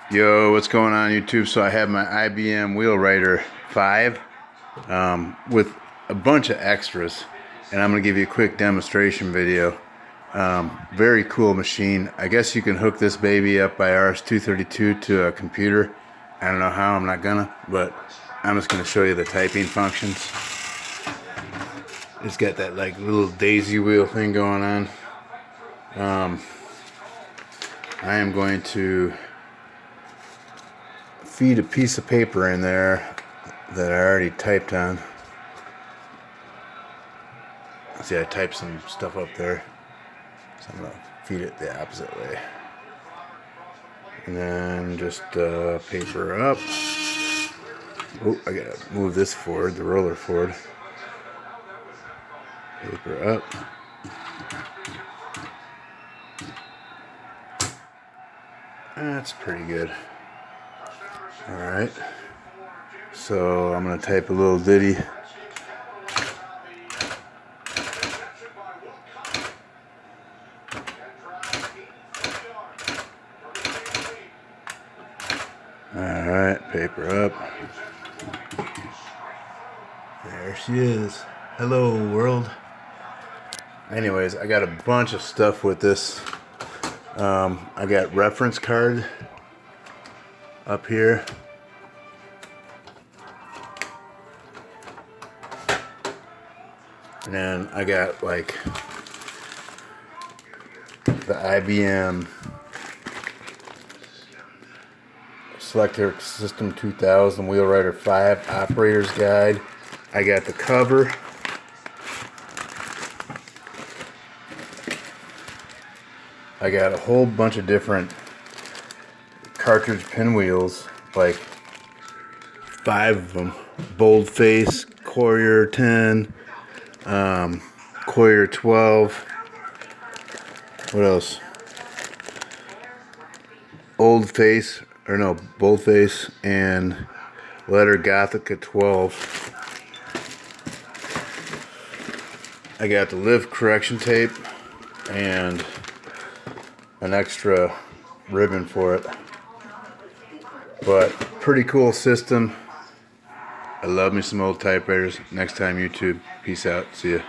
Yo, what's going on YouTube? So I have my IBM Wheelwriter 5 with a bunch of extras, and I'm going to give you a quick demonstration video. Very cool machine. I guess you can hook this baby up by RS-232 to a computer. I don't know how, I'm not gonna, but I'm just going to show you the typing functions. It's got that like little daisy wheel thing going on. I am going to feed a piece of paper in there that I already typed on. See, I typed some stuff up there, so I'm gonna feed it the opposite way, and then just paper up. Oh, I gotta move this forward, the roller forward. Paper up. That's pretty good. Alright, so I'm going to type a little ditty. Alright, paper up. There she is. Hello world. Anyways, I got a bunch of stuff with this. I got reference card up here. And then I got like the IBM Selector System 2000 Wheelwriter 5 Operator's Guide. I got the cover. I got a whole bunch of different cartridge pinwheels, like 5 of them. Boldface, Courier 10, Courier 12. What else? Boldface and Letter Gothica 12. I got the live correction tape and an extra ribbon for it. But pretty cool system. I love me some old typewriters. Next time, YouTube. Peace out. See ya.